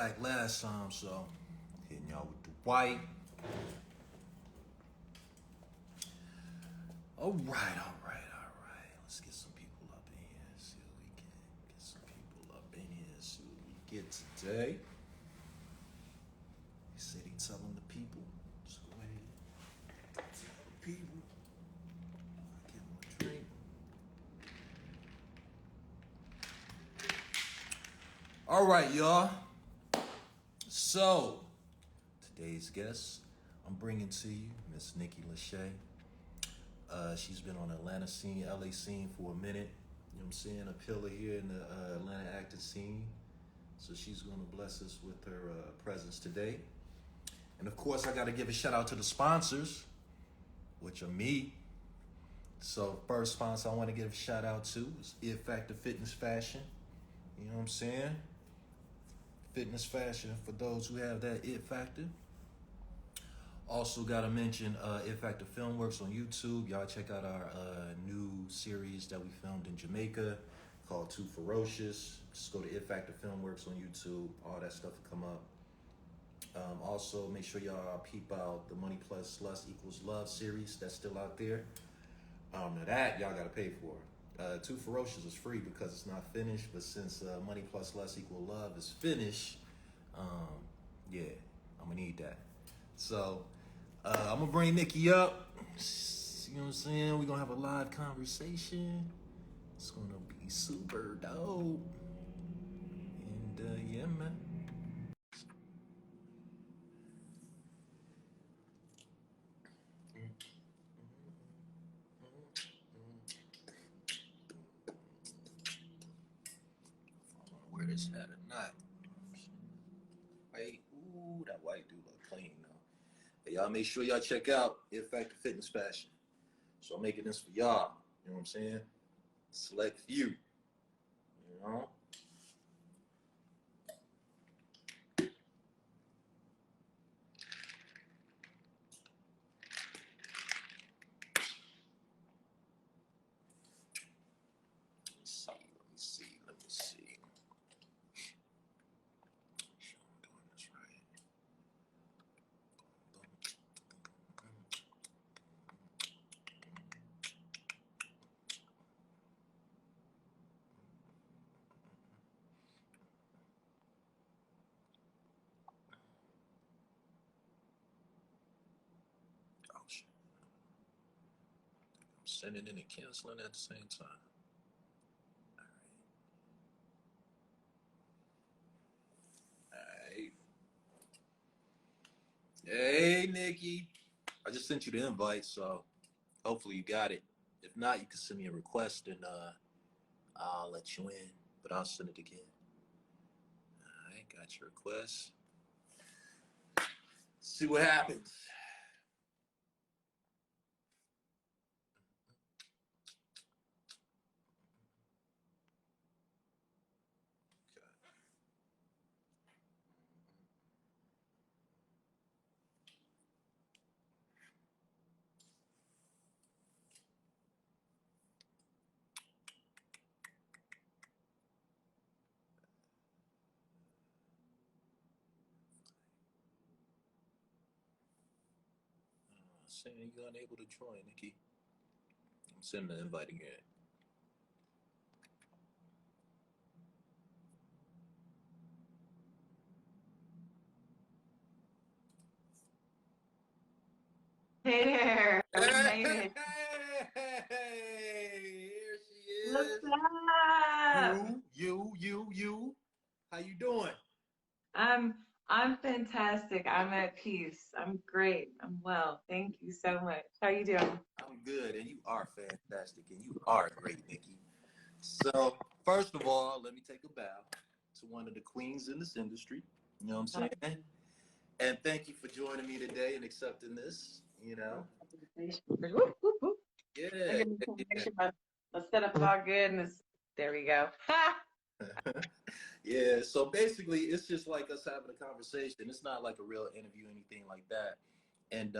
black last time, so hitting y'all with the white. All right. Let's get some people up in here. See what we can get some people up in here. See what we get today. He said he telling the people. Just go ahead. Tell the people. I'll give them a drink. All right, y'all. So, today's guest, I'm bringing to you Miss Nikki LaShae. She's been on the Atlanta scene, LA scene for a minute. You know what I'm saying? A pillar here in the Atlanta acting scene. So she's going to bless us with her presence today. And of course, I got to give a shout out to the sponsors, which are me. So first sponsor I want to give a shout out to is itfactorfitnessfashon. You know what I'm saying? Fitness fashion for those who have that it factor. Also got to mention Factor Filmworks on YouTube. Y'all check out our new series that we filmed in Jamaica called Too Ferocious. Just go to Factor Filmworks on YouTube. All that stuff will come up. Also, make sure y'all peep out the Money Plus Lust Equals Love series that's still out there. Now that y'all got to pay for. Too Ferocious is free because it's not finished, but since Money Plus Lust Equal Love is finished, yeah, I'm gonna need that. So I'm gonna bring Nikki up. You know what I'm saying? We're gonna have a live conversation. It's gonna be super dope. And yeah, man. Wear this hat or not. Hey, ooh, that white dude look clean though. Hey, y'all make sure y'all check out Factor Fitnessfashon. So I'm making this for y'all. You know what I'm saying? Select few. You know? Let me see. Make sure I'm doing this right. Oh shit. I'm sending in and canceling at the same time. Alright. Hey, Nikki. I just sent you the invite, so hopefully you got it. If not, you can send me a request and I'll let you in, but I'll send it again. Alright, got your request. See what happens. Okay. Saying you're unable to join, Nikki. I'm sending the invite again. Hey there. Hey, here she is. What's up? You. How you doing? I'm fantastic. I'm at peace. I'm great. I'm well. Thank you so much. How you doing? I'm good, and you are fantastic, and you are great, Nikki. So, first of all, let me take a bow to one of the queens in this industry. You know what I'm saying? And thank you for joining me today and accepting this. You know? Whoop, whoop, whoop. Yeah. The setup is all good, and there we go. Yeah, so basically it's just like us having a conversation. It's not like a real interview or anything like that. And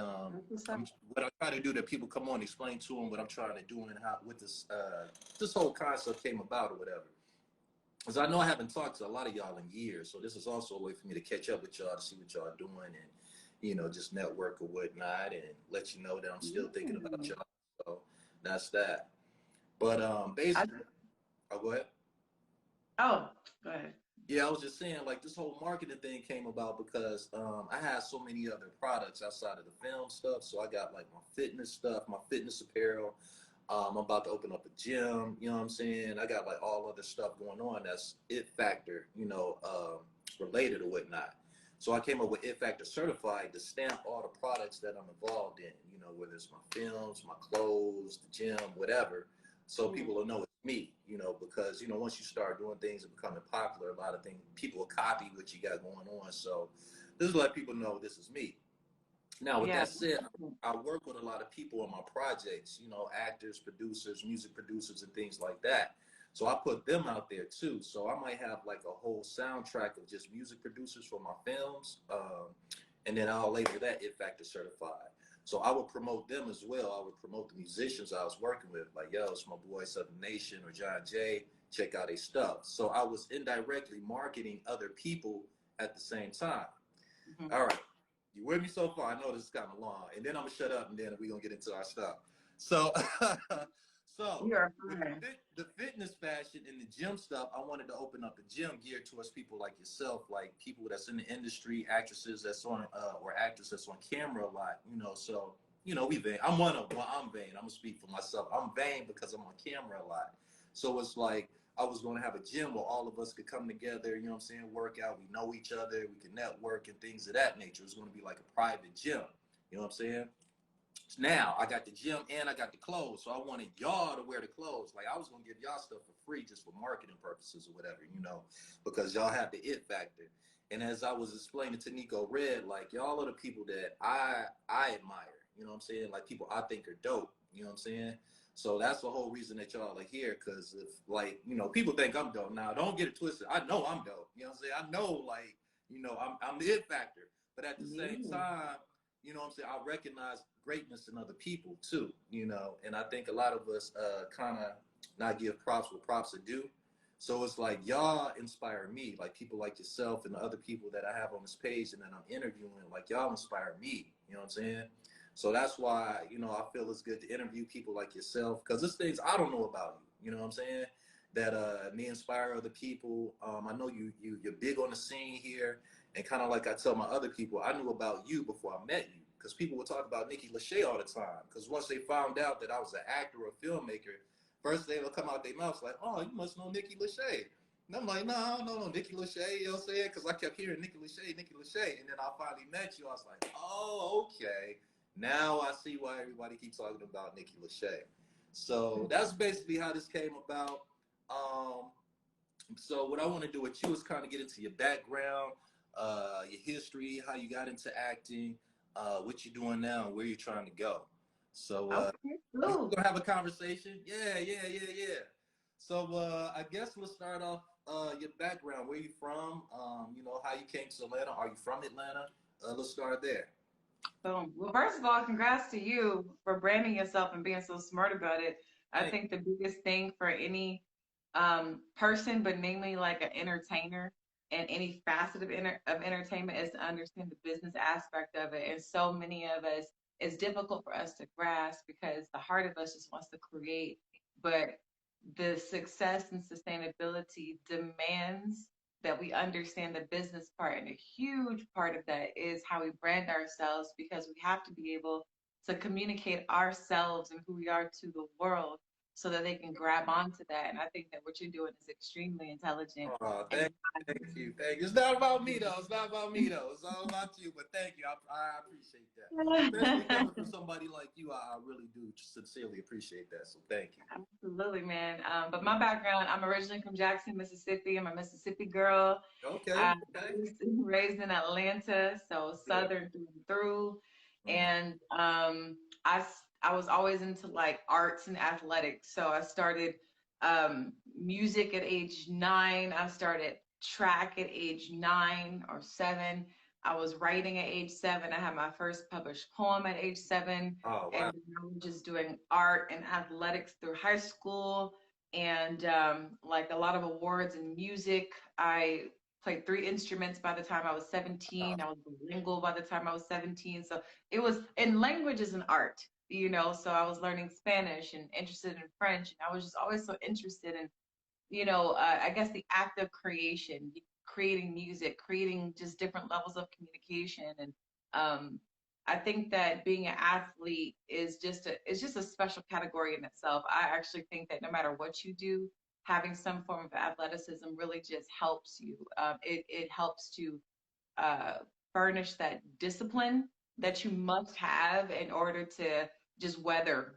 what I try to do that people come on, explain to them what I'm trying to do and how with this this whole concept came about or whatever. because I know I haven't talked to a lot of y'all in years, so this is also a way for me to catch up with y'all to see what y'all doing and just network or whatnot and let you know that I'm still thinking about y'all. So that's that. But I, basically, oh, go ahead. oh, go ahead. Yeah, I was just saying, like, this whole marketing thing came about because I had so many other products outside of the film stuff. So I got like my fitness stuff, my fitness apparel. I'm about to open up a gym. You know what I'm saying? I got like all other stuff going on that's It Factor, related or whatnot. So I came up with It Factor Certified to stamp all the products that I'm involved in. Whether it's my films, my clothes, the gym, whatever, so people will know it's me, because once you start doing things and becoming popular, a lot of things people will copy what you got going on. So this is let people know this is me. Now, with Yeah. that said, I work with a lot of people on my projects, actors, producers, music producers, and things like that. So I put them out there too. So I might have like a whole soundtrack of just music producers for my films, and then I'll label that It Factor Certified. So I would promote them as well. I would promote the musicians I was working with, like, yo, it's my boy Southern Nation or John Jay. Check out their stuff. So I was indirectly marketing other people at the same time. All right. You with me so far? I know this is kind of long. And then I'm going to shut up and then we're going to get into our stuff. So, so You are with fine. the fitness fashion and the gym stuff, I wanted to open up a gym geared towards people like yourself, like people that's in the industry, actresses that's on, or actors that's on camera a lot, so, we vain. I'm one of them. Well, I'm vain. I'm going to speak for myself. I'm vain because I'm on camera a lot. So it's like, I was going to have a gym where all of us could come together, work out. We know each other, we can network and things of that nature. It's going to be like a private gym. You know what I'm saying? Now I got the gym and I got the clothes. So I wanted y'all to wear the clothes. Like I was going to give y'all stuff for free just for marketing purposes or whatever, because y'all have the it factor. And as I was explaining to Nico Red, like y'all are the people that I admire. You know what I'm saying? Like people I think are dope. You know what I'm saying? So that's the whole reason that y'all are here. Because if people think I'm dope. Now don't get it twisted. I know I'm dope. You know what I'm saying? I know I'm the it factor. But at the same time, what I'm saying, I recognize greatness in other people too, and I think a lot of us kind of not give props what props are due. So it's like y'all inspire me, like people like yourself and the other people that I have on this page and that I'm interviewing, like y'all inspire me, you know what I'm saying? So that's why, I feel it's good to interview people like yourself because there's things I don't know about you know what I'm saying? That may inspire other people. I know you're big on the scene here, and kind of like I tell my other people, I knew about you before I met you because people would talk about Nikki LaShae all the time. Because once they found out that I was an actor or a filmmaker, first thing will come out their mouths like, "Oh, you must know Nikki LaShae." And I'm like, "No, I don't know Nikki LaShae." You know what I'm saying? Because I kept hearing Nikki LaShae, Nikki LaShae, and then I finally met you. I was like, "Oh, okay." Now I see why everybody keeps talking about Nikki LaShae. So that's basically how this came about. Um, so what I want to do with you is kind of get into your background, your history, how you got into acting, what you're doing now, and where you're trying to go. So Okay, we're cool. gonna have a conversation. Yeah. So I guess we'll start off your background. Where you from? How you came to Atlanta. Are you from Atlanta? Let's start there. Boom. Well, first of all, congrats to you for branding yourself and being so smart about it. I Thank think the biggest thing for any person, but namely like an entertainer and any facet of entertainment, is to understand the business aspect of it. And so many of us, it's difficult for us to grasp because the heart of us just wants to create, but the success and sustainability demands that we understand the business part. And a huge part of that is how we brand ourselves because we have to be able to communicate ourselves and who we are to the world so that they can grab onto that. And I think that what you're doing is extremely intelligent. Oh, And thank you. It's not about me though. It's not about me though. It's all about you. But thank you. I appreciate that. Especially coming from somebody like you, I really do sincerely appreciate that. So thank you. Absolutely, man. But my background, I'm originally from Jackson, Mississippi. I'm a Mississippi girl. Okay. I Okay. was raised in Atlanta, so Yeah. Southern through and through. Mm. And I was always into like arts and athletics. So I started music at age 9. I started track at age 9 or 7. I was writing at age 7. I had my first published poem at age 7. Oh And wow. I was just doing art and athletics through high school. and like a lot of awards in music. I played 3 instruments by the time I was 17. I was bilingual by the time I was 17. So it was, and language is an art, so I was learning Spanish and interested in French. And I was just always so interested in, I guess the act of creation, creating music, creating just different levels of communication. And I think that being an athlete is it's just a special category in itself. I actually think that no matter what you do, having some form of athleticism really just helps you. It helps to uh, furnish that discipline that you must have in order to just weather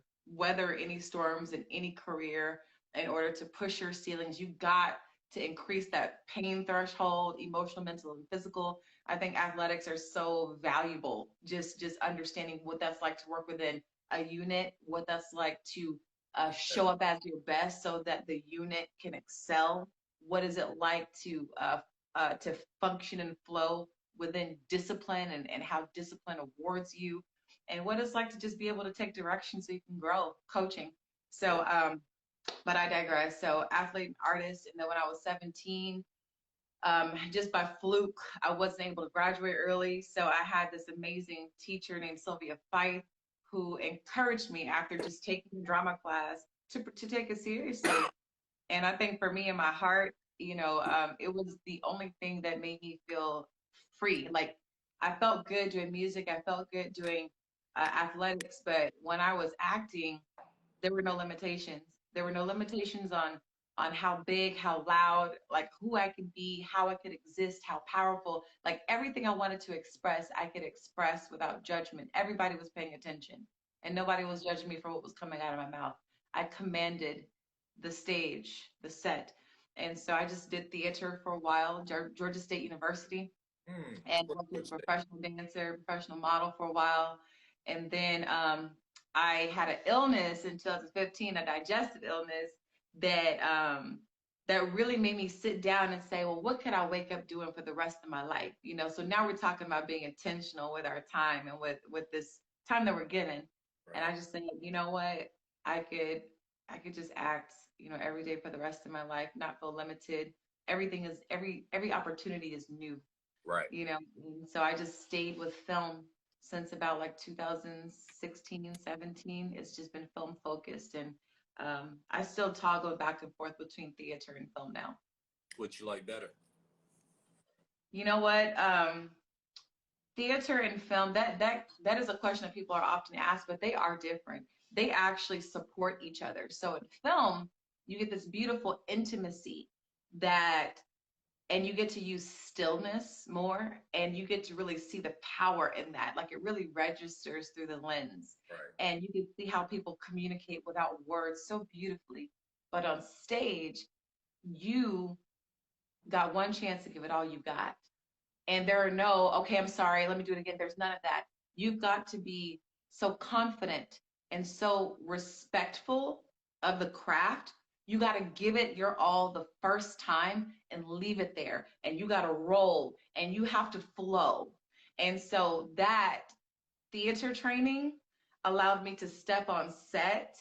any storms in any career. In order to push your ceilings, you got to increase that pain threshold, emotional, mental, and physical. I think athletics are so valuable. Just understanding what that's like to work within a unit, what that's like to show up as your best so that the unit can excel. What is it like to function and flow within discipline, and how discipline awards you, and what it's like to just be able to take direction so you can grow coaching. So, but I digress. So athlete and artist. And then when I was 17, just by fluke, I wasn't able to graduate early. So I had this amazing teacher named Sylvia Fife who encouraged me after just taking drama class to take it seriously. And I think for me in my heart, it was the only thing that made me feel free. Like I felt good doing music. I felt good doing athletics. But when I was acting, there were no limitations. There were no limitations on how big, how loud, like who I could be, how I could exist, how powerful. Like everything I wanted to express, I could express without judgment. Everybody was paying attention, and nobody was judging me for what was coming out of my mouth. I commanded the stage, the set. And so I just did theater for a while, Georgia State University, and worked as a professional dancer, professional model for a while. And then I had an illness in 2015, a digestive illness that really made me sit down and say, well, what could I wake up doing for the rest of my life? So now we're talking about being intentional with our time and with this time that we're given. Right. And I just think, you know what, I could just act, every day for the rest of my life, not feel limited. Everything is every opportunity is new. Right. And so I just stayed with film since about like 2016, 17. It's just been film focused. And I still toggle back and forth between theater and film now. What you like better? You know what? Theater and film, that is a question that people are often asked, but they are different. They actually support each other. So in film, you get this beautiful intimacy and you get to use stillness more, and you get to really see the power in that. Like it really registers through the lens. Right. And you can see how people communicate without words so beautifully. But on stage, you got one chance to give it all you got. And there are no, okay, I'm sorry, let me do it again. There's none of that. You've got to be so confident and so respectful of the craft. You got to give it your all the first time and leave it there. And you got to roll and you have to flow. And so that theater training allowed me to step on set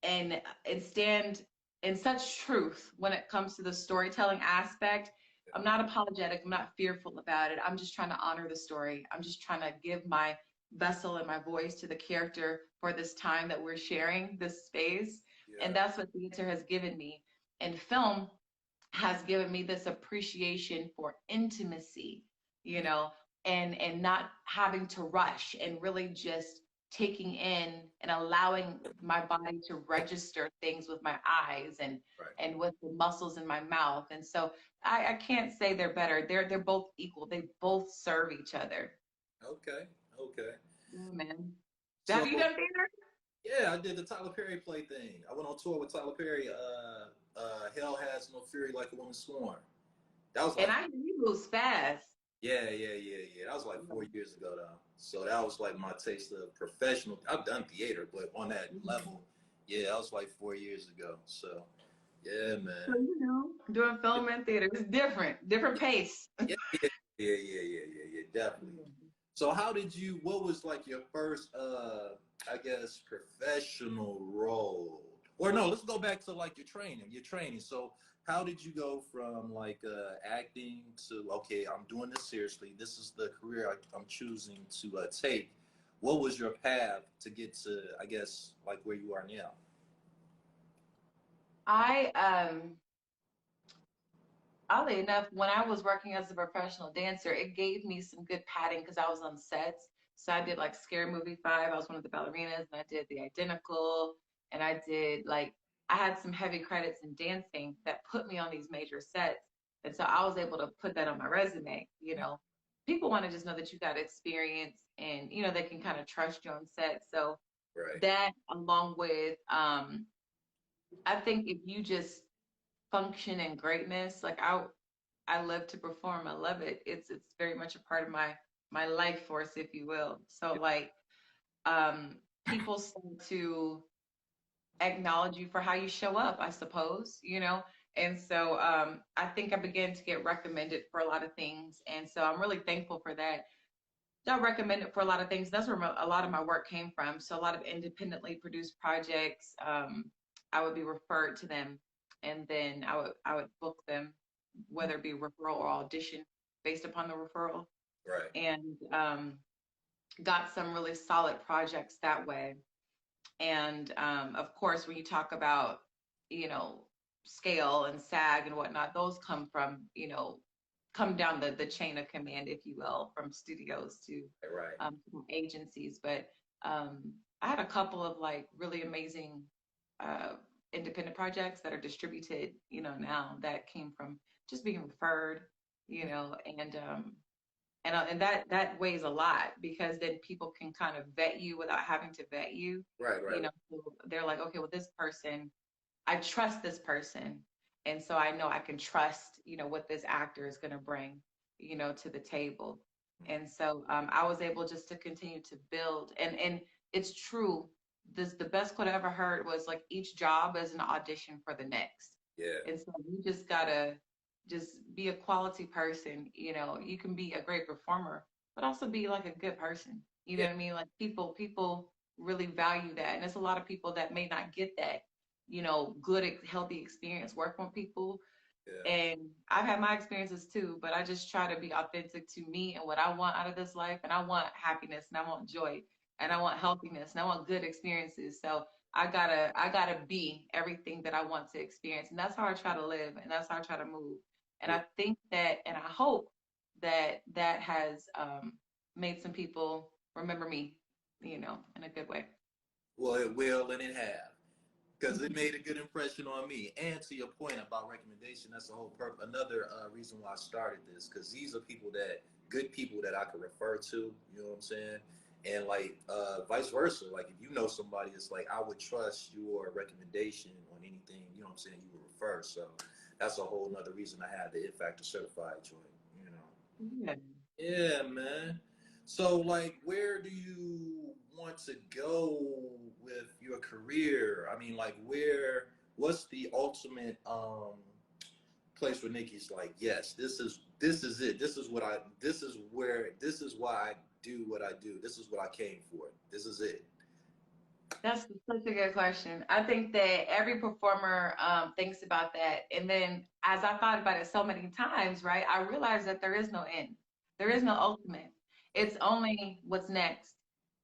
and stand in such truth when it comes to the storytelling aspect. I'm not apologetic. I'm not fearful about it. I'm just trying to honor the story. I'm just trying to give my vessel and my voice to the character for this time that we're sharing, this space. Yeah. And that's what theater has given me. And film has given me this appreciation for intimacy, and not having to rush and really just taking in and allowing my body to register things with my eyes and with the muscles in my mouth. And so I can't say they're better. They're both equal. They both serve each other. Okay. Yeah, man. So, have you done theater? Yeah, I did the Tyler Perry play thing. I went on tour with Tyler Perry. Hell Has No Fury Like a Woman Scorn. That was like, and I hear you moves fast. Yeah. That was like 4 years ago, though. So that was like my taste of professional. I've done theater, but on that level, yeah, that was like 4 years ago. So, yeah, man. So, doing film and theater is different pace. Yeah, definitely. So what was like your first, I guess, professional role? Or no, let's go back to like your training. Your training. So how did you go from like acting to okay, I'm doing this seriously. This is the career I'm choosing to take. What was your path to get to, I guess, like where you are now? I oddly enough, when I was working as a professional dancer, it gave me some good padding because I was on sets. So I did like Scary Movie 5. I was one of the ballerinas, and I did The Identical, and I did like I had some heavy credits in dancing that put me on these major sets. And so I was able to put that on my resume. People want to just know that you got experience and they can kind of trust you on set. So Right. that along with I think if you just function in greatness. Like I love to perform. I love it. It's very much a part of my life force, if you will. So like um people start to acknowledge you for how you show up, I suppose. And so I think I began to get recommended for a lot of things. And so I'm really thankful for that. Got recommended for a lot of things. That's where a lot of my work came from. So a lot of independently produced projects, I would be referred to them, and then I would book them, whether it be referral or audition based upon the referral, Right. and got some really solid projects that way. And of course, when you talk about you know scale and SAG and whatnot, those come down the chain of command, if you will, from studios to Right. agencies. But I had a couple of like really amazing uh, independent projects that are distributed, now that came from just being referred, and that weighs a lot because then people can kind of vet you without having to vet you. Right. Right. So they're like, okay, well, this person, I trust this person. And so I know I can trust, what this actor is going to bring, to the table. And so I was able just to continue to build. And it's true. The best quote I ever heard was like, each job is an audition for the next. Yeah. And so you just gotta just be a quality person. You can be a great performer, but also be like a good person. You know Yeah. what I mean? Like people really value that. And there's a lot of people that may not get that, good, healthy experience working with people. Yeah. And I've had my experiences too, but I just try to be authentic to me and what I want out of this life. And I want happiness and I want joy and I want healthiness and I want good experiences. So I gotta be everything that I want to experience. And that's how I try to live and that's how I try to move. And Yeah. I think that and I hope that that has made some people remember me, in a good way. Well, it will and it have. Because it made a good impression on me. And to your point about recommendation, that's the whole purpose. Another reason why I started this, because these are good people that I could refer to. You know what I'm saying? And like vice versa. Like if you know somebody, it's like I would trust your recommendation on anything. You know what I'm saying? You would refer. So that's a whole nother reason I had the It Factor certified joint. You know. Yeah. Yeah, man. So, like, where do you want to go with your career? I mean, like, what's the ultimate place where Nikki's like, yes, this is it. This is why I do what I do. This is what I came for. This is it. That's such a good question. I think that every performer thinks about that. And then as I thought about it so many times, right, I realized that there is no end. There is no ultimate. It's only what's next.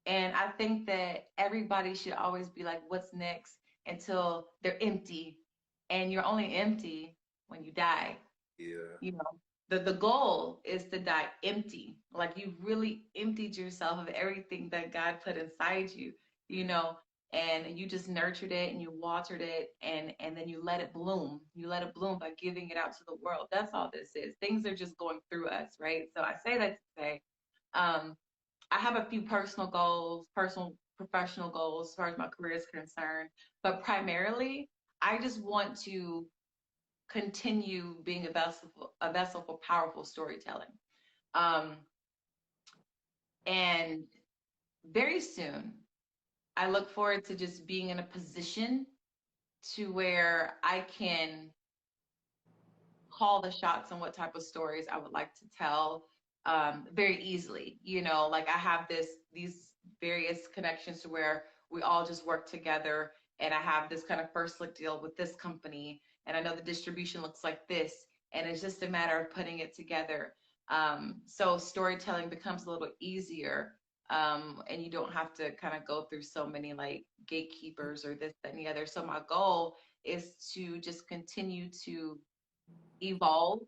And I think that everybody should always be like, what's next until they're empty. And you're only empty when you die. Yeah. You know, the goal is to die empty. Like you really emptied yourself of everything that God put inside you, you know, and you just nurtured it and you watered it and then you let it bloom. You let it bloom by giving it out to the world. That's all this is. Things are just going through us, right? So I say that to say, um, I have a few personal goals, personal professional goals as far as my career is concerned, but primarily I just want to continue being a vessel for powerful storytelling. Um, and very soon, I look forward to just being in a position to where I can call the shots on what type of stories I would like to tell very easily. Like I have these various connections to where we all just work together and I have this kind of first look deal with this company, and I know the distribution looks like this, and it's just a matter of putting it together. So storytelling becomes a little easier, and you don't have to kind of go through so many like gatekeepers or this, that, and the other. So my goal is to just continue to evolve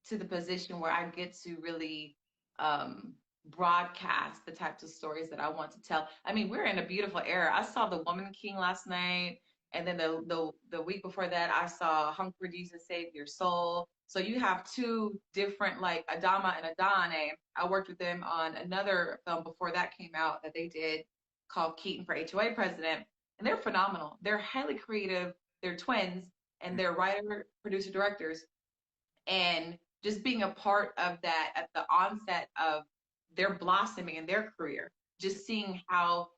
to the position where I get to really um, broadcast the types of stories that I want to tell. I mean, we're in a beautiful era. I saw The Woman King last night, and then the week before that, I saw Hunger Jesus Save Your Soul. So you have two different, like Adama and Adane. I worked with them on another film before that came out that they did called Keaton for HOA President, and they're phenomenal. They're highly creative. They're twins, and they're writer, producer, directors, and just being a part of that at the onset of their blossoming in their career, just seeing how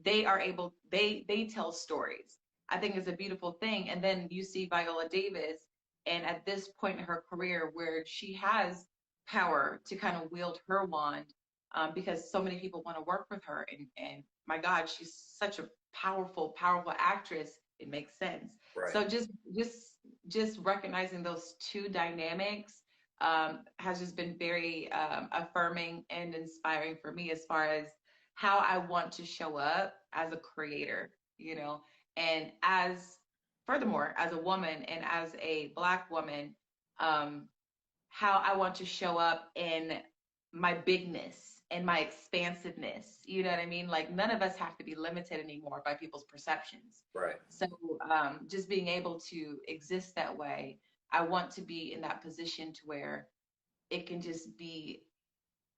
they are able, they tell stories, I think is a beautiful thing. And then you see Viola Davis, and at this point in her career where she has power to kind of wield her wand, because so many people want to work with her, and my God, she's such a powerful actress. It makes sense. Right. So just recognizing those two dynamics has just been very affirming and inspiring for me as far as how I want to show up as a creator, you know, and as furthermore, as a woman and as a Black woman, how I want to show up in my bigness and my expansiveness. You know what I mean? Like none of us have to be limited anymore by people's perceptions. Right. So just being able to exist that way, I want to be in that position to where it can just be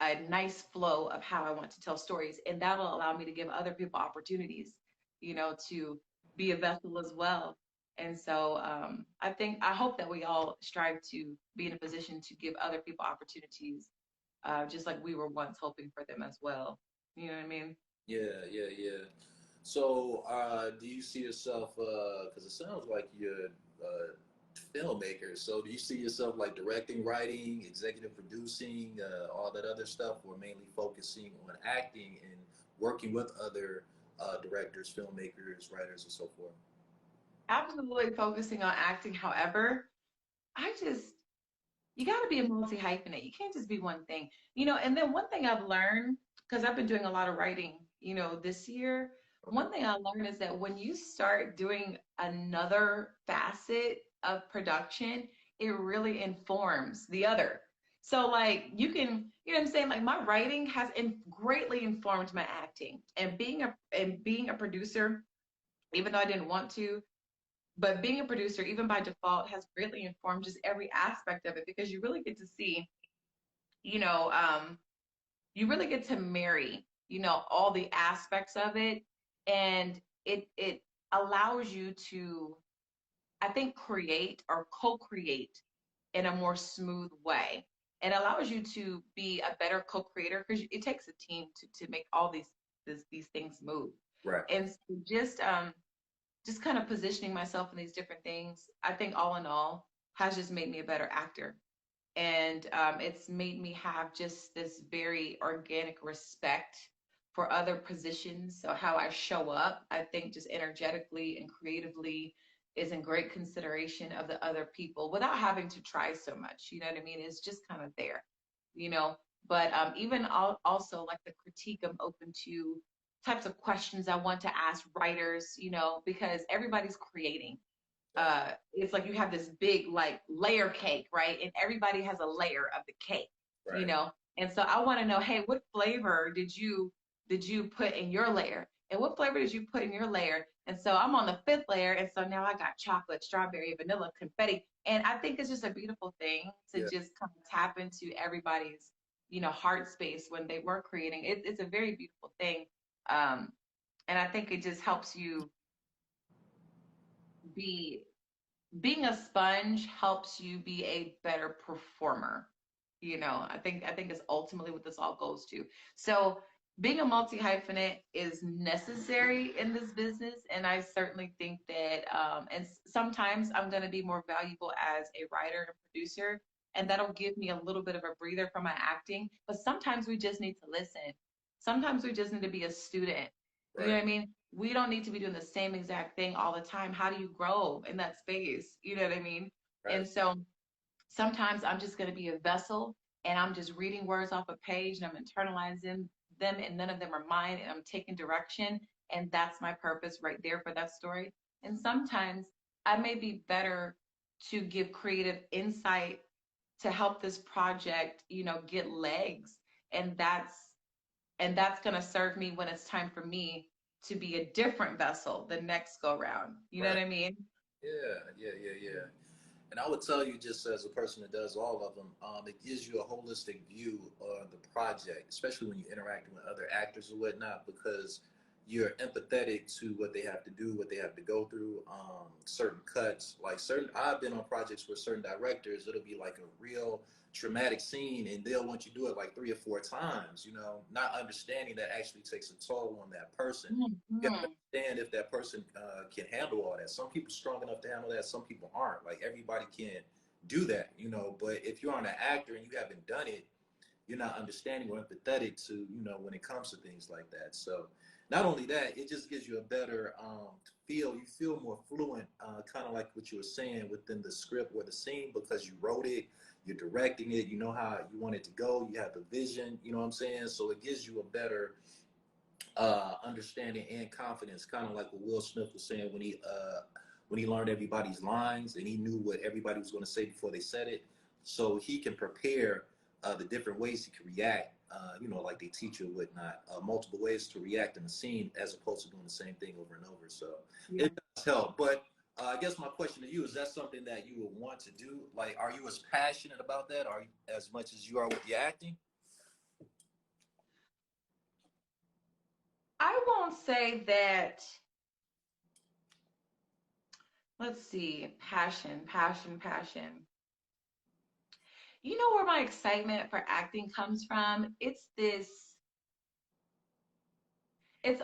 a nice flow of how I want to tell stories. And that'll allow me to give other people opportunities, you know, to be a vessel as well. And so I hope that we all strive to be in a position to give other people opportunities, just like we were once hoping for them as well. You know what I mean? Yeah. So, do you see yourself, because it sounds like you're a filmmaker, so do you see yourself like directing, writing, executive producing, all that other stuff, or mainly focusing on acting and working with other directors, filmmakers, writers, and so forth? Absolutely focusing on acting. However, I just, you got to be a multi hyphenate. You can't just be one thing, you know. And then one thing I've learned, because I've been doing a lot of writing, you know, this year, one thing I learned is that when you start doing another facet of production, it really informs the other. So, like, you can, you know what I'm saying? Like, my writing has greatly informed my acting, and being a producer, even though I didn't want to, but being a producer, even by default, has greatly informed just every aspect of it, because you really get to see, you know, you really get to marry, you know, all the aspects of it, and it allows you to, I think, create or co-create in a more smooth way. It allows you to be a better co-creator because it takes a team to make all these things move. Right. And so just kind of positioning myself in these different things, I think all in all has just made me a better actor. And it's made me have just this very organic respect for other positions. So how I show up, I think just energetically and creatively is in great consideration of the other people without having to try so much. You know what I mean? It's just kind of there, you know. But even also like the critique, I'm open to types of questions I want to ask writers, you know, because everybody's creating. It's like you have this big like layer cake, right? And everybody has a layer of the cake, Right. you know. And so I want to know, hey, what flavor did you put in your layer? And what flavor did you put in your layer? And so I'm on the fifth layer, and so now I got chocolate, strawberry, vanilla, confetti. And I think it's just a beautiful thing to just kind of tap into everybody's, you know, heart space when they were creating. It's a very beautiful thing. And I think it just helps you be, being a sponge helps you be a better performer. You know, I think is ultimately what this all goes to. So being a multi hyphenate is necessary in this business, and I certainly think that and sometimes I'm going to be more valuable as a writer and producer, and that'll give me a little bit of a breather from my acting. But sometimes we just need to listen. Sometimes we just need to be a student. You know what I mean? we don't need to be doing the same exact thing all the time. How do you grow in that space? You know what I mean? Right. And so sometimes I'm just going to be a vessel and I'm just reading words off a page and I'm internalizing them and none of them are mine and I'm taking direction. And that's my purpose right there for that story. And sometimes I may be better to give creative insight to help this project, get legs. And that's going to serve me when it's time for me to be a different vessel the next go round. You know Right. what I mean? Yeah. And I would tell you, just as a person that does all of them, it gives you a holistic view of the project, especially when you're interacting with other actors or whatnot, because you're empathetic to what they have to do, what they have to go through, certain cuts. Like I've been on projects with certain directors, it'll be like a real traumatic scene, and they'll want you to do it like 3 or 4 times, not understanding that actually takes a toll on that person. You gotta Mm-hmm. understand if that person can handle all that. Some people are strong enough to handle that, some people aren't. Like everybody can't do that, but if you're an actor and you haven't done it, you're not understanding or empathetic to, when it comes to things like that. So not only that, it just gives you a better you feel more fluent, kind of like what you were saying within the script or the scene, because you wrote it, you're directing it, you know how you want it to go, you have the vision, you know what I'm saying? So it gives you a better understanding and confidence, kind of like what Will Smith was saying when he learned everybody's lines and he knew what everybody was going to say before they said it, so he can prepare the different ways he can react. Like they teach you whatnot, multiple ways to react in a scene as opposed to doing the same thing over and over. So Yeah. it does help. But I guess my question to you is: that something that you would want to do? Like, are you as passionate about that, or as much as you are with the acting? I won't say that. Let's see. Passion. You know where my excitement for acting comes from? It's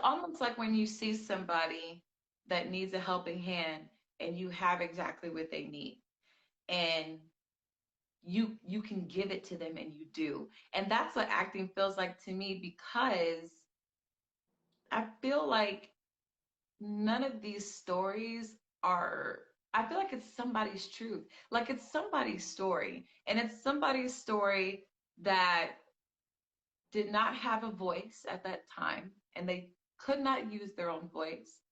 almost like when you see somebody that needs a helping hand and you have exactly what they need. And you can give it to them and you do. And that's what acting feels like to me because I feel like none of these stories are I feel like it's somebody's truth. Like it's somebody's story. And it's somebody's story that did not have a voice at that time and they could not use their own voice.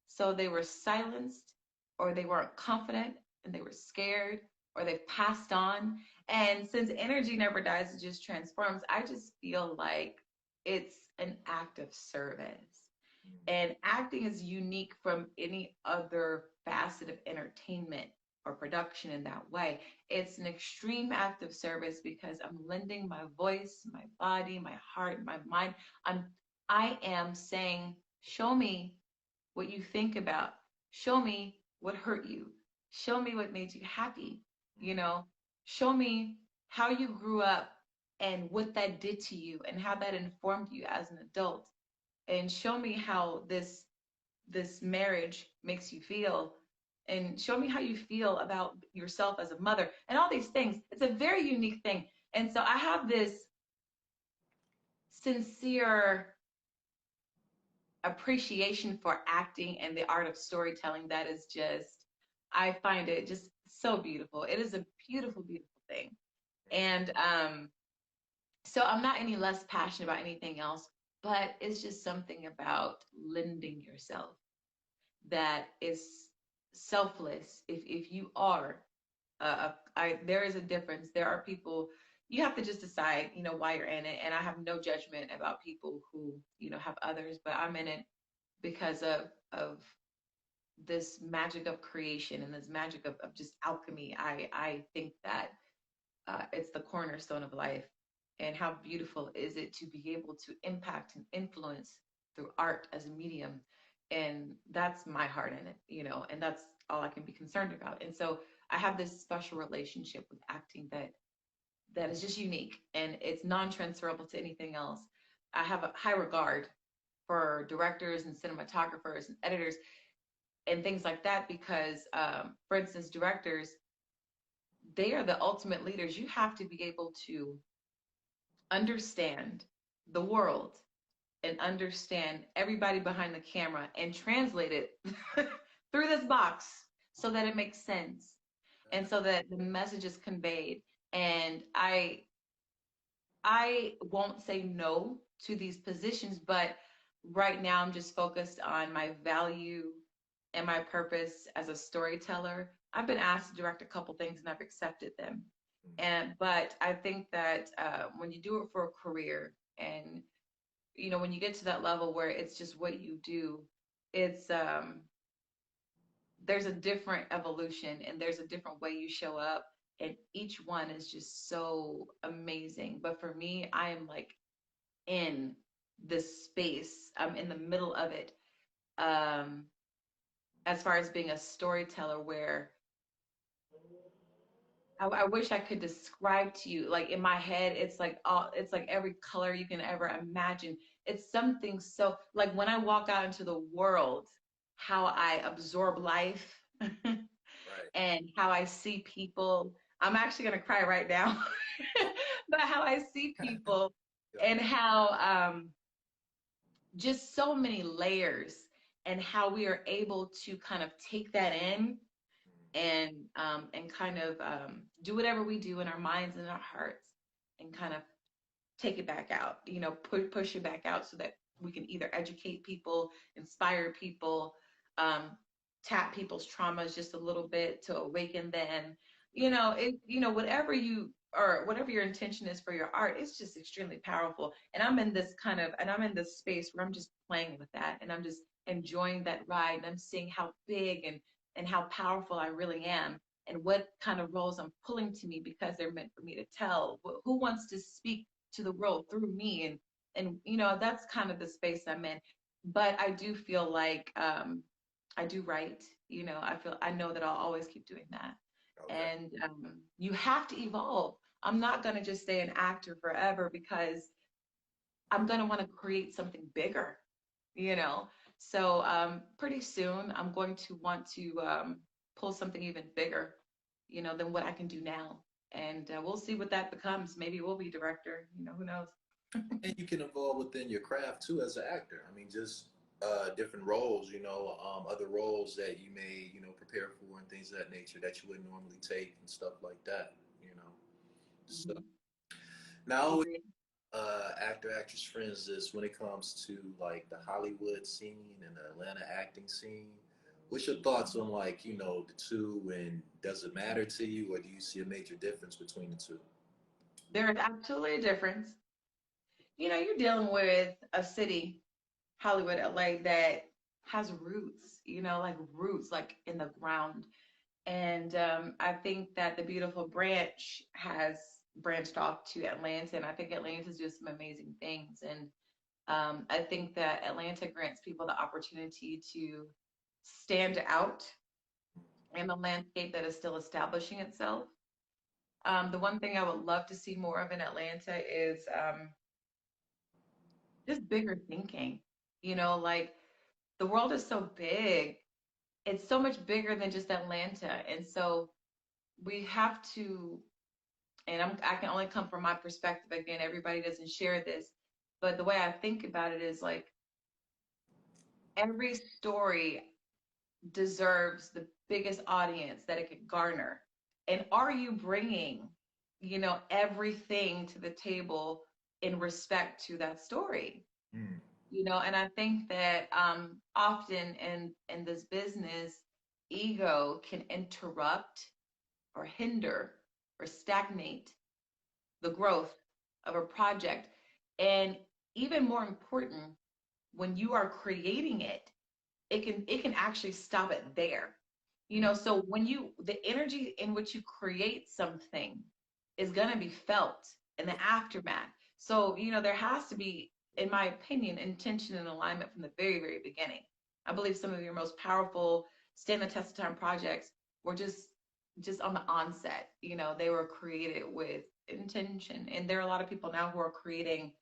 So they were silenced or they weren't confident and they were scared or they passed on. And since energy never dies, it just transforms. I just feel like it's an act of service. And acting is unique from any other facet of entertainment or production in that way. It's an extreme act of service because I'm lending my voice, my body, my heart, my mind. I'm I am saying, show me what you think about. Show me what hurt you. Show me what made you happy. You know, show me how you grew up and what that did to you and how that informed you as an adult and show me how this marriage makes you feel and show me how you feel about yourself as a mother and all these things. It's a very unique thing. And so I have this sincere appreciation for acting and the art of storytelling that is just I find it just so beautiful. It is a beautiful thing. And so I'm not any less passionate about anything else, but it's just something about lending yourself that is selfless. If you are, there is a difference. There are people you have to just decide, why you're in it. And I have no judgment about people who, have others, but I'm in it because of this magic of creation and this magic of just alchemy. I think that it's the cornerstone of life. And how beautiful is it to be able to impact and influence through art as a medium? And that's my heart in it, and that's all I can be concerned about. And so I have this special relationship with acting that is just unique and it's non-transferable to anything else. I have a high regard for directors and cinematographers and editors and things like that because, for instance, directors, they are the ultimate leaders. You have to be able to understand the world and understand everybody behind the camera and translate it through this box so that it makes sense and so that the message is conveyed. And I won't say no to these positions, but right now I'm just focused on my value and my purpose as a storyteller. I've been asked to direct a couple things and I've accepted them. But I think that when you do it for a career, and when you get to that level where it's just what you do, it's there's a different evolution and there's a different way you show up, and each one is just so amazing. But for me, I am like in this space. I'm in the middle of it. Um, as far as being a storyteller, where I wish I could describe to you, like in my head, it's like every color you can ever imagine. It's something so like when I walk out into the world, how I absorb life Right. and how I see people. I'm actually gonna cry right now, but how I see people Yeah. and how just so many layers, and how we are able to kind of take that in and kind of do whatever we do in our minds and our hearts, and kind of take it back out, push it back out so that we can either educate people, inspire people, um, tap people's traumas just a little bit to awaken them. Whatever you or whatever your intention is for your art, it's just extremely powerful. And I'm in this space where I'm just playing with that, and I'm just enjoying that ride, and I'm seeing how big and how powerful I really am, and what kind of roles I'm pulling to me because they're meant for me to tell. Who wants to speak to the world through me? And that's kind of the space I'm in. But I do feel like I do write. I know that I'll always keep doing that. Okay. And you have to evolve. I'm not going to just stay an actor forever, because I'm going to want to create something bigger, you know. So pretty soon I'm going to want to pull something even bigger, than what I can do now. And we'll see what that becomes. Maybe we'll be director, who knows? And you can evolve within your craft too as an actor. I mean, just different roles, other roles that you may, prepare for and things of that nature that you wouldn't normally take and stuff like that, you know. So Mhm. now, Agreed. actor, actress friends is when it comes to like the Hollywood scene and the Atlanta acting scene. What's your thoughts on like, the two, and does it matter to you, or do you see a major difference between the two? There is absolutely a difference. You're dealing with a city, Hollywood, LA, that has roots, like roots, like in the ground. And I think that the beautiful branch has branched off to Atlanta, and I think Atlanta's doing some amazing things. And I think that Atlanta grants people the opportunity to stand out in a landscape that is still establishing itself. The one thing I would love to see more of in Atlanta is just bigger thinking. Like the world is so big, it's so much bigger than just Atlanta. And so we have to, and I can only come from my perspective. Again, everybody doesn't share this, but the way I think about it is like every story deserves the biggest audience that it could garner. And are you bringing, everything to the table in respect to that story? Mm. And I think that often in this business, ego can interrupt or hinder or stagnate the growth of a project. And even more important, when you are creating it, it can actually stop it there. So when the energy in which you create something is going to be felt in the aftermath. So there has to be, in my opinion, intention and alignment from the very, very beginning. I believe some of your most powerful stand the test of time projects were just on the onset. They were created with intention. And there are a lot of people now who are creating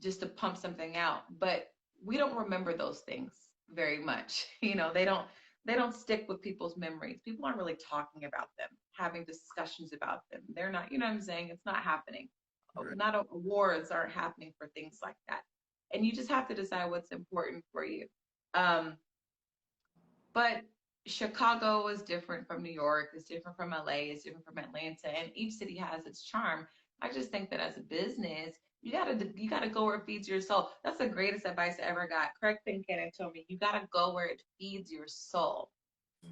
just to pump something out, but we don't remember those things very much. They don't stick with people's memories. People aren't really talking about them, having discussions about them. They're not, what I'm saying? It's not happening. Right. Not awards aren't happening for things like that. and you just have to decide what's important for you. Um, but Chicago is different from New York, it's different from LA, it's different from Atlanta, and each city has its charm. I just think that as a business, you gotta go where it feeds your soul. That's the greatest advice I ever got. Craig Kincannon told me you gotta go where it feeds your soul.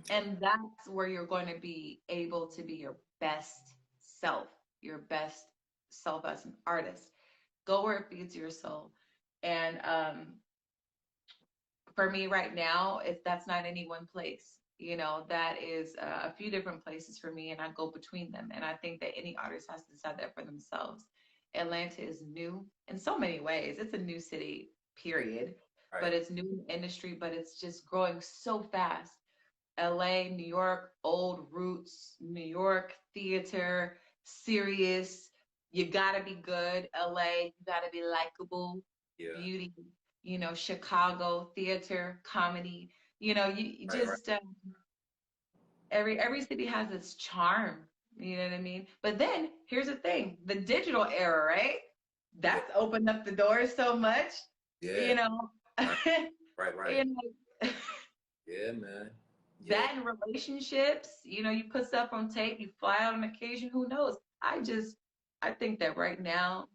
And that's where you're going to be able to be your best self, your best self as an artist. Go where it feeds your soul. And for me right now, if that's not any one place, that is a few different places for me, and I go between them. And I think that any artist has to decide that for themselves. Atlanta is new in so many ways. It's a new city, period. Right. But it's new in the industry, but it's just growing so fast. LA, New York, old roots, New York, theater, serious. You gotta be good. LA, you gotta be likable, Yeah. beauty. Chicago, theater, comedy. You Right, just every city has its charm. You know what I mean? But then here's the thing: the digital era, right? That's opened up the doors so much. Yeah. Right. Right. You know, Yeah, man. Yeah. that in relationships, you put stuff on tape, you fly out on occasion, who knows? I think that right now,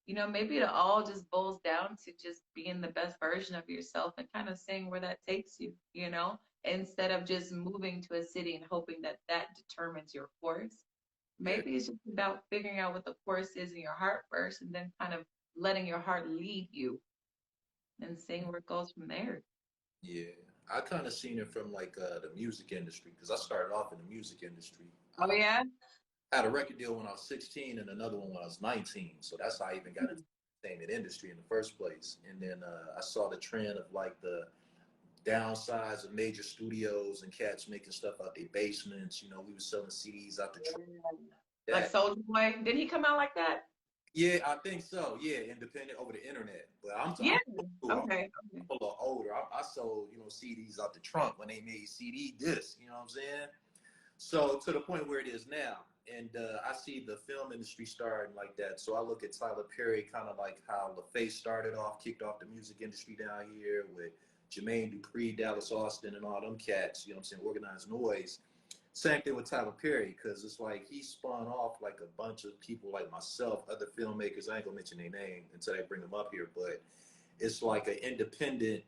maybe it all just boils down to just being the best version of yourself and kind of seeing where that takes you, instead of just moving to a city and hoping that that determines your course. Maybe it's just about figuring out what the course is in your heart first, and then kind of letting your heart lead you and seeing where it goes from there. Yeah. I kind of seen it from like the music industry, because I started off in the music industry. Oh yeah. I had a record deal when I was 16 and another one when I was 19. So that's how I even got into the entertainment industry in the first place. And then I saw the trend of like the downsize of major studios and cats making stuff out their basements. We were selling CDs out the trunk. Like Soulja Boy, did he come out like that? Yeah, I think so. Yeah, independent over the internet. But I'm Okay. a little older. I sold, CDs out the trunk when they made CD discs. You know what I'm saying? So to the point where it is now. And I see the film industry starting like that. So I look at Tyler Perry, kind of like how LaFace started off, kicked off the music industry down here with Jermaine Dupri, Dallas Austin, and all them cats, Organized Noise. Same thing with Tyler Perry, because it's like he spun off like a bunch of people like myself, other filmmakers. I ain't gonna mention their name until I bring them up here, but it's like an independent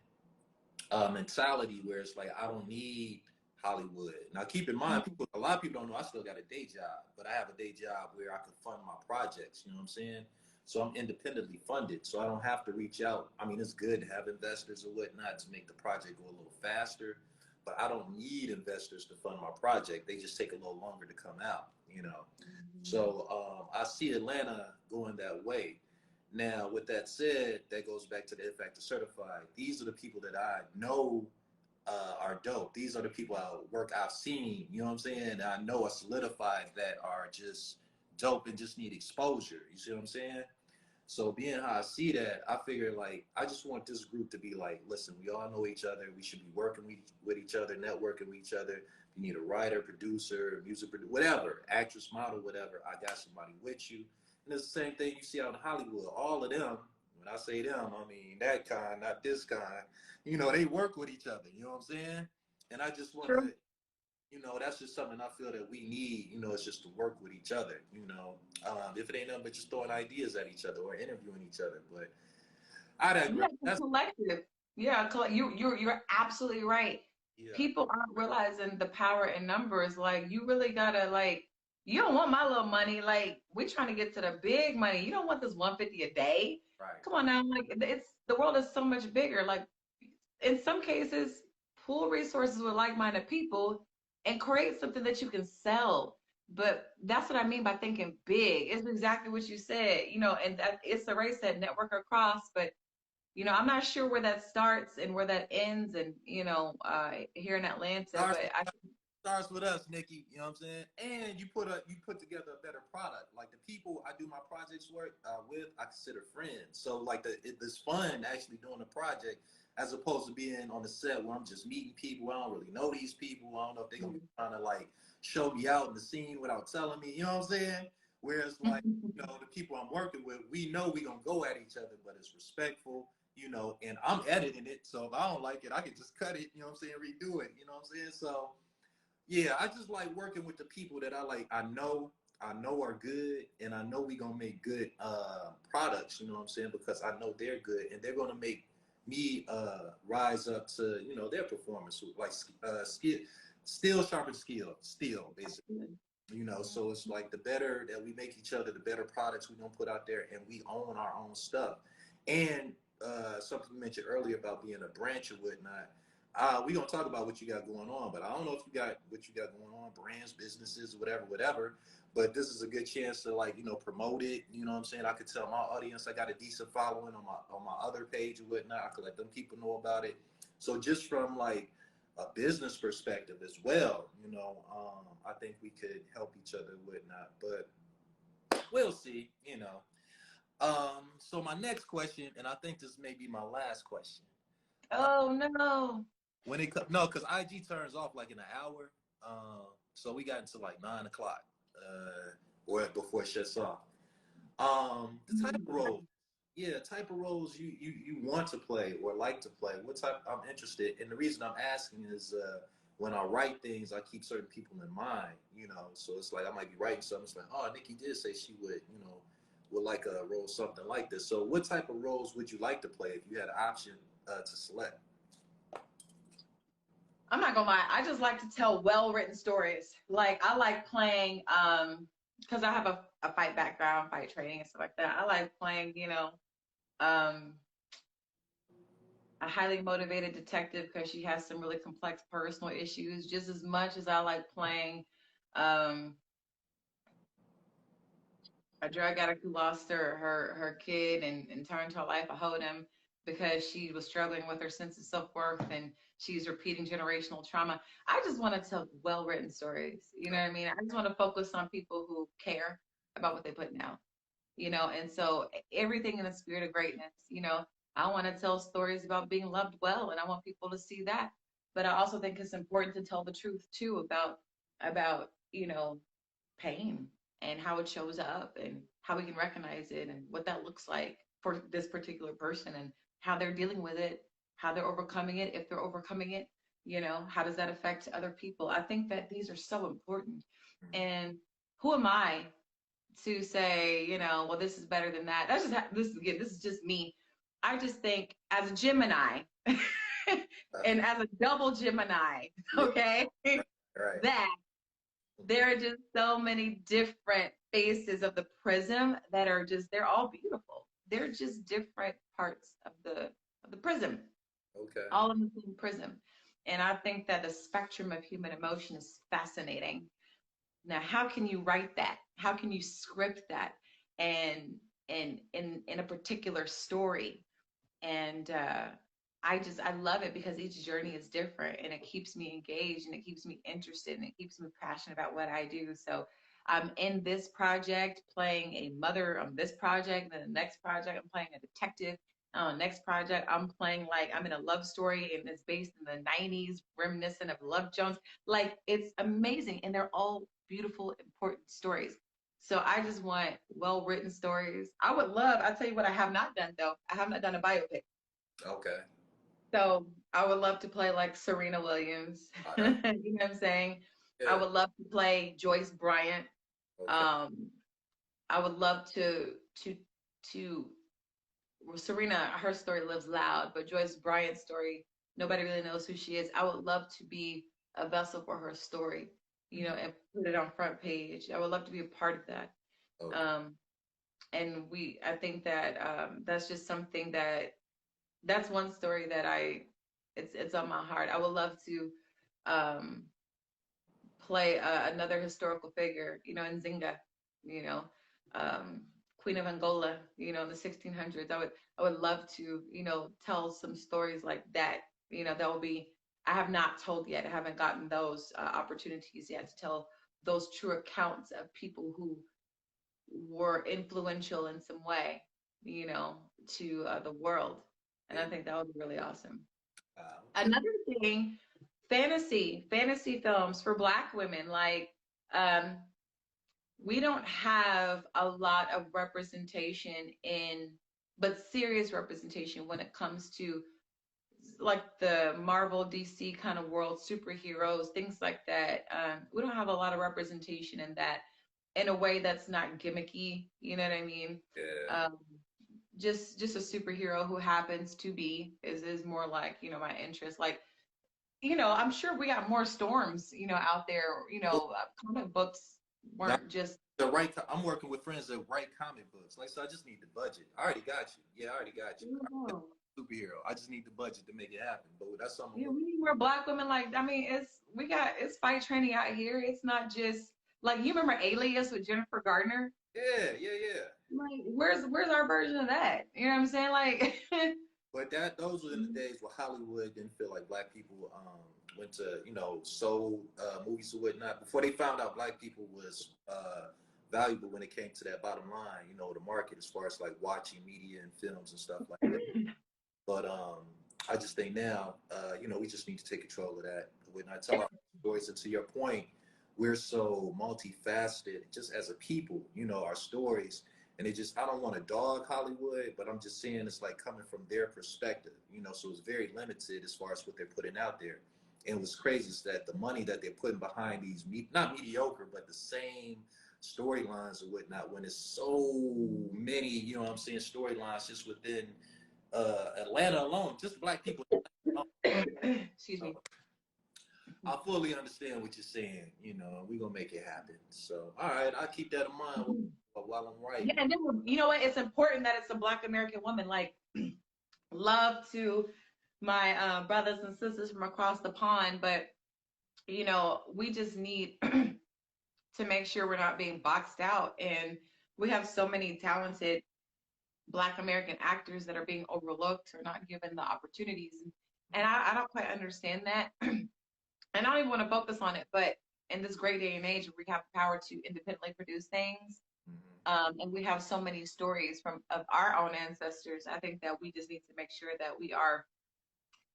mentality where it's like, I don't need Hollywood. Now, keep in mind, a lot of people don't know I still got a day job, but I have a day job where I can fund my projects. You know what I'm saying? So I'm independently funded, so I don't have to reach out. I mean, it's good to have investors or whatnot to make the project go a little faster, but I don't need investors to fund my project. They just take a little longer to come out. So I see Atlanta going that way. Now, with that said, that goes back to the It Factor Certified. These are the people that I know are dope. These are the people I've seen, you know what I'm saying? I know are solidified that are just dope and just need exposure. You see what I'm saying? So being how I see that, I figure like, I just want this group to be like, listen, we all know each other. We should be working with each other, networking with each other. If you need a writer, producer, music producer, whatever, actress, model, whatever, I got somebody with you. And it's the same thing you see out in Hollywood. All of them, when I say them, I mean that kind, not this kind. They work with each other. You know what I'm saying? And I just want to, that's just something I feel that we need. It's just to work with each other. If it ain't nothing but just throwing ideas at each other or interviewing each other. But I digress. That's collective. Yeah, you're absolutely right. Yeah. People aren't realizing the power in numbers. Like you really gotta you don't want my little money. Like we're trying to get to the big money. You don't want this 150 a day. Right. Come on now. Like the world is so much bigger. Like in some cases, pool resources with like-minded people and create something that you can sell. But that's what I mean by thinking big. It's exactly what you said, and that it's a race that network across, but I'm not sure where that starts and where that ends, and here in Atlanta. But I starts with us, Nikki. You know what I'm saying? And you put together a better product. Like the people I do my projects with, I consider friends. So like it's fun actually doing a project as opposed to being on the set where I'm just meeting people. I don't really know these people. I don't know if they're gonna be trying to like show me out in the scene without telling me. You know what I'm saying? Whereas like the people I'm working with, we know we gonna go at each other, but it's respectful. you know, and I'm editing it. So if I don't like it, I can just cut it, you know what I'm saying, redo it, you know what I'm saying? So yeah, I just like working with the people that I know are good, and I know we gonna make good products, you know what I'm saying, because I know they're good and they're gonna make me rise up to, you know, their performance, like skill sharpens skill basically, you know. So it's like the better that we make each other, the better products we gonna put out there, and we own our own stuff. And something you mentioned earlier about being a branch or whatnot. We gonna talk about what you got going on, but I don't know if you got what you got going on, brands, businesses, whatever. But this is a good chance to, like, you know, promote it. You know what I'm saying? I could tell my audience I got a decent following on my other page or whatnot. I could let them people know about it. So just from like a business perspective as well, you know, I think we could help each other and whatnot. But we'll see, you know. So my next question, and I think this may be my last question. Oh no. When it comes, no, because IG turns off like in an hour. So we got until like 9 o'clock, or before it shuts off. The type of roles, yeah, type of roles you want to play or like to play. What type? I'm interested, and the reason I'm asking is when I write things, I keep certain people in mind. You know, so it's like I might be writing something. It's like, oh, Nikki did say she would, you know, would like a role something like this. So, what type of roles would you like to play if you had an option to select? I'm not gonna lie, I just like to tell well-written stories. Like I like playing, because I have a fight background, fight training and stuff like that. I like playing, um, a highly motivated detective because she has some really complex personal issues, just as much as I like playing um, a drug addict who lost her kid and turned her life a hoedown because she was struggling with her sense of self-worth and she's repeating generational trauma. I just want to tell well-written stories. You know what I mean? I just want to focus on people who care about what they put out, and so everything in the spirit of greatness, I want to tell stories about being loved well and I want people to see that. But I also think it's important to tell the truth too about, pain and how it shows up and how we can recognize it and what that looks like for this particular person and how they're dealing with it, how they're overcoming it, if they're overcoming it, how does that affect other people? I think that these are so important. And who am I to say, well, this is better than that? That's just this is just me. I just think as a Gemini and as a double Gemini, Yeah, okay, right. that there are just so many different faces of the prism that are just, they're all beautiful. They're just different parts of the prism, Okay. all in the same prism. And I think that the spectrum of human emotion is fascinating. Now, how can you write that? How can you script that and in a particular story? And I love it because each journey is different and it keeps me engaged and it keeps me interested and it keeps me passionate about what I do. So I'm in this project playing a mother on this project, and then the next project I'm playing a detective. Next project I'm playing like I'm in a love story and it's based in the 90s, reminiscent of Love Jones. Like it's amazing and they're all beautiful, important stories. So I just want well-written stories. I'll tell you what I have not done though. I have not done a biopic. Okay. So I would love to play like Serena Williams. All You right. know what I'm saying? I Yeah. would love to play Joyce Bryant. Okay. Um, I would love to well, Serena, her story lives loud, but Joyce Bryant's story, nobody really knows who she is. I would love to be a vessel for her story, and put it on front page. I would love to be a part of that. Okay. Um, and I think that that's just something that's one story that it's on my heart. I would love to um, play another historical figure, in Zinga, you know, um, Queen of Angola, in the 1600s. I would love to, tell some stories like that. That will be, I have not told yet. I haven't gotten those opportunities yet to tell those true accounts of people who were influential in some way, to the world. And Yeah. I think that would be really awesome. Okay. Another thing, fantasy films for Black women. Like, um, we don't have a lot of representation in but serious representation when it comes to like the Marvel, DC kind of world, superheroes, things like that. We don't have a lot of representation in that in a way that's not gimmicky. You know what I mean? Yeah. Um, just a superhero who happens to be is more like, you know, my interest. Like, you know, I'm sure we got more storms, you know, out there. You know, comic books Now, weren't just. I'm working with friends that write comic books. Like, so I just need the budget. I already got you. Yeah, I already got you. Superhero. I just need the budget to make it happen. But that's something. Yeah, we need more black women. Like, I mean, it's fight training out here. It's not just like you remember Alias with Jennifer Gardner. Yeah, yeah, yeah. Like, where's our version of that? You know what I'm saying? Like, But those were in the days where Hollywood didn't feel like black people went to, you know, soul movies or whatnot. Before they found out black people was valuable when it came to that bottom line, you know, the market as far as like watching media and films and stuff like that. But I just think now, you know, we just need to take control of that. When I tell our stories, and to your point, we're so multifaceted just as a people, you know, our stories. And it just, I don't want to dog Hollywood, but I'm just saying it's like coming from their perspective, you know, so it's very limited as far as what they're putting out there. And what's crazy is that the money that they're putting behind these, not mediocre, but the same storylines or whatnot, when it's so many, you know what I'm saying, storylines just within Atlanta alone, just black people. excuse me. I fully understand what you're saying. You know, we're gonna make it happen. So, all right, I'll keep that in mind while I'm writing. Yeah, and then you know what? It's important that it's a Black American woman. Like, love to my brothers and sisters from across the pond, but you know, we just need to make sure we're not being boxed out. And we have so many talented Black American actors that are being overlooked or not given the opportunities. And I don't quite understand that. And I don't even want to focus on it, but in this great day and age, we have the power to independently produce things. And we have so many stories of our own ancestors. I think that we just need to make sure that we are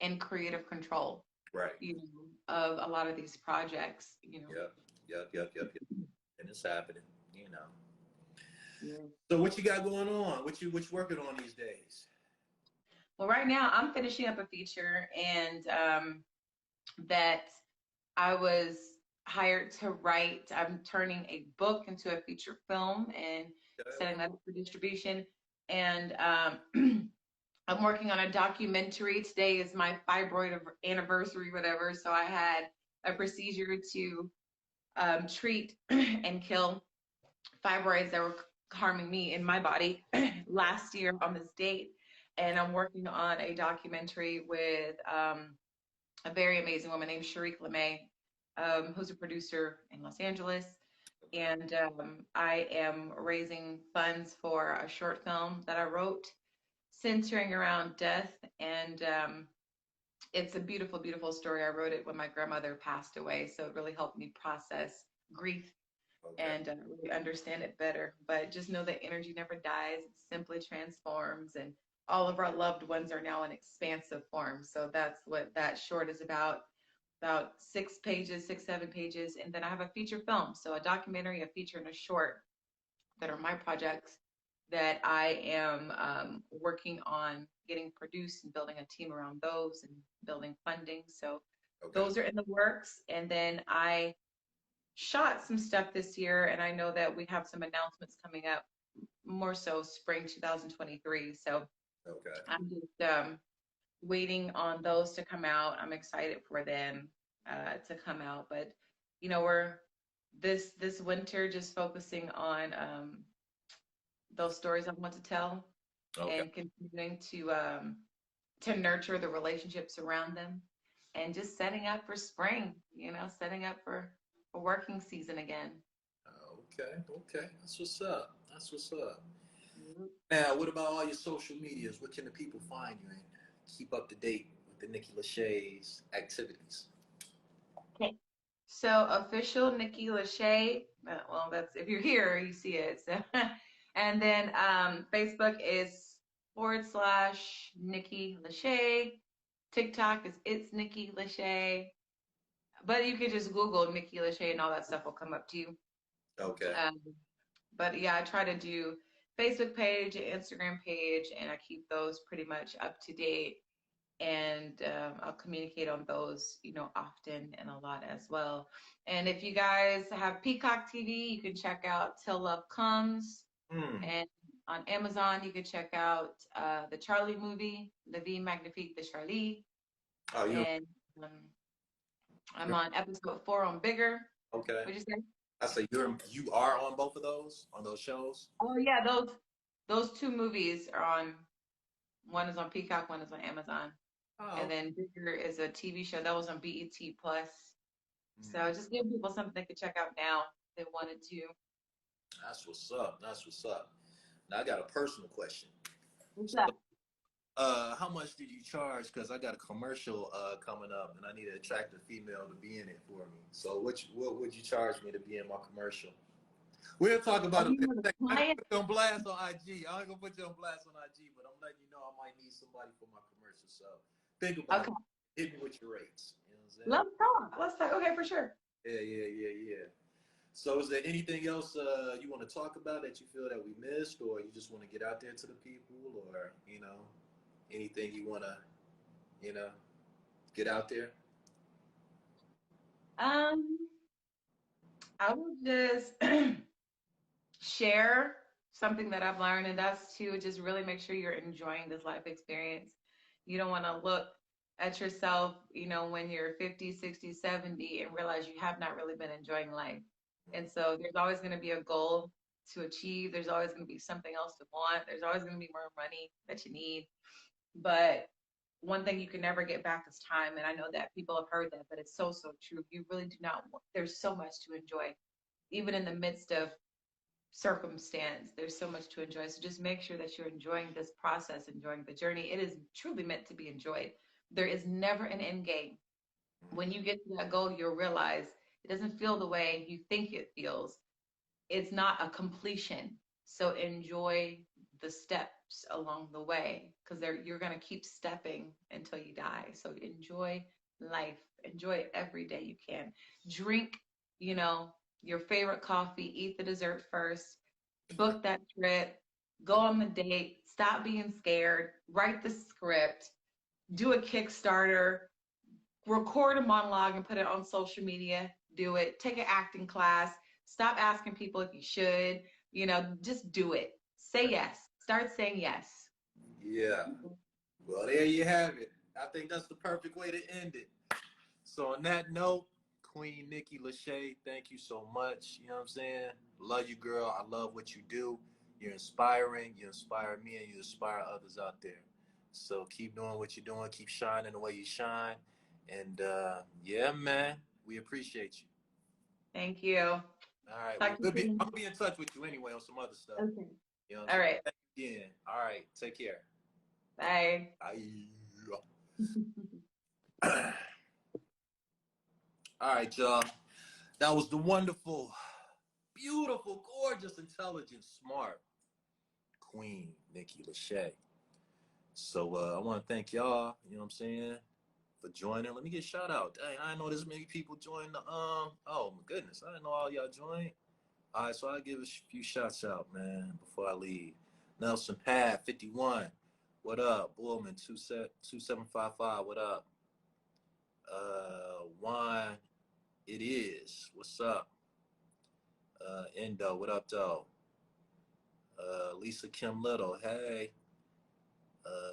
in creative control, Right. you know, of a lot of these projects, you know. Yep. And it's happening, you know. Yeah. So what you got going on? What you working on these days? Well, right now I'm finishing up a feature and that I was hired to write. I'm turning a book into a feature film and setting that up for distribution. And I'm working on a documentary. Today is my fibroid anniversary, whatever. So I had a procedure to treat and kill fibroids that were harming me in my body last year on this date. And I'm working on a documentary with a very amazing woman named Nikki LaShae, who's a producer in Los Angeles. And I am raising funds for a short film that I wrote centering around death. And it's a beautiful, beautiful story. I wrote it when my grandmother passed away. So it really helped me process grief and really understand it better. But just know that energy never dies, it simply transforms. And all of our loved ones are now in expansive form. So that's what that short is about 6 pages, 7 pages. And then I have a feature film. So a documentary, a feature, and a short that are my projects that I am working on getting produced and building a team around those and building funding. So those are in the works. And then I shot some stuff this year, and I know that we have some announcements coming up, more so spring 2023. So I'm just waiting on those to come out. I'm excited for them to come out. But you know, we're this winter just focusing on those stories I want to tell and continuing to nurture the relationships around them and just setting up for spring, you know, setting up for a working season again. Okay. That's what's up. Now, what about all your social medias? What can the people find you in? Keep up to date with the Nikki LaShae's activities. Okay. So official Nikki LaShae. Well, that's if you're here, you see it. So, and then Facebook is / Nikki LaShae. TikTok is It's Nikki LaShae. But you could just Google Nikki LaShae and all that stuff will come up to you. Okay. But yeah, I try to do Facebook page, an Instagram page, and I keep those pretty much up to date. And I'll communicate on those, often and a lot as well. And if you guys have Peacock TV, you can check out Till Love Comes. And on Amazon, you can check out the Charlie movie, La Vie Magnifique de Charlie. Oh, And I'm on episode 4 on Bigger. okay. What'd you say? I say you are on both of those, on those shows? Oh yeah, those 2 movies are on. One is on Peacock, one is on Amazon. Oh. And then Bigger is a TV show that was on BET Plus. So just give people something they could check out now if they wanted to. That's what's up. That's what's up. Now I got a personal question. What's up? How much did you charge? Because I got a commercial coming up, and I need an attractive female to be in it for me. So what would you charge me to be in my commercial? We'll talk about it. I'm gonna put you on blast on IG. I ain't gonna put you on blast on IG, but I'm letting you know I might need somebody for my commercial. So think about it. Hit me with your rates. You know what I'm saying? Let's talk. Okay, for sure. Yeah. So is there anything else you want to talk about that you feel that we missed, or you just want to get out there to the people, or anything you want to get out there? I will just share something that I've learned, and that's to just really make sure you're enjoying this life experience. You don't want to look at yourself, when you're 50, 60, 70 and realize you have not really been enjoying life. And so there's always going to be a goal to achieve. There's always going to be something else to want. There's always going to be more money that you need. But one thing you can never get back is time. And I know that people have heard that, but it's so, so true. You really do not want, there's so much to enjoy. Even in the midst of circumstance, there's so much to enjoy. So just make sure that you're enjoying this process, enjoying the journey. It is truly meant to be enjoyed. There is never an end game. When you get to that goal, you'll realize it doesn't feel the way you think it feels. It's not a completion. So enjoy the steps along the way, because you're going to keep stepping until you die. So enjoy life. Enjoy every day you can. Drink, your favorite coffee. Eat the dessert first. Book that trip. Go on the date. Stop being scared. Write the script. Do a Kickstarter. Record a monologue and put it on social media. Do it. Take an acting class. Stop asking people if you should. Just do it. Say yes. Start saying yes. Yeah. Well, there you have it. I think that's the perfect way to end it. So on that note, Queen Nikki LaShae, thank you so much. You know what I'm saying? Love you, girl. I love what you do. You're inspiring. You inspire me, and you inspire others out there. So keep doing what you're doing. Keep shining the way you shine. And yeah, man, we appreciate you. Thank you. All right. Well, I'll be in touch with you anyway on some other stuff. Okay. You know all right. Thank you again. All right. Take care. Bye. Bye. All right, y'all. That was the wonderful, beautiful, gorgeous, intelligent, smart Queen Nikki LaShae. So I want to thank y'all, you know what I'm saying, for joining. Let me get a shout out. Dang, I didn't know this many people joined the oh my goodness. I didn't know all y'all joined. All right, so I'll give a few shots out, man, before I leave. Nelson Pad 51. What up? Bullman 2755. What up? Juan It Is. What's up? Endo, what up, though? Lisa Kim Little, hey.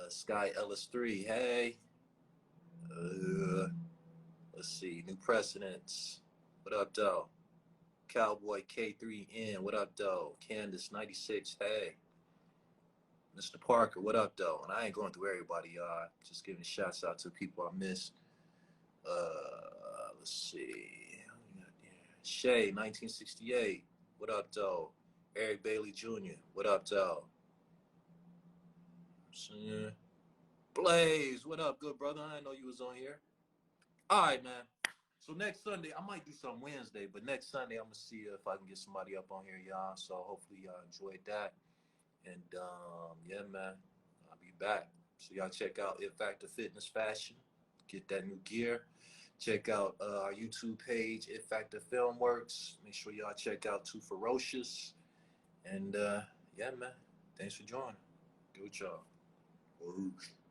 Sky Ellis 3, hey. Let's see, New Precedents. What up, though? Cowboy K3N, what up, though? Candace 96, hey. Mr. Parker, what up, though? And I ain't going through everybody, y'all. Just giving shouts out to people I missed. Let's see. Shay 1968, what up, though? Eric Bailey Jr., what up, though? Blaze, what up, good brother? I didn't know you was on here. All right, man. So next Sunday, I might do something Wednesday, but next Sunday, I'm going to see if I can get somebody up on here, y'all. So hopefully y'all enjoyed that. And yeah, man, I'll be back. So y'all check out It Factor Fitness Fashion. Get that new gear. Check out our YouTube page, It Factor Filmworks. Make sure y'all check out Too Ferocious. And yeah, man, Thanks for joining. Good with y'all. Peace.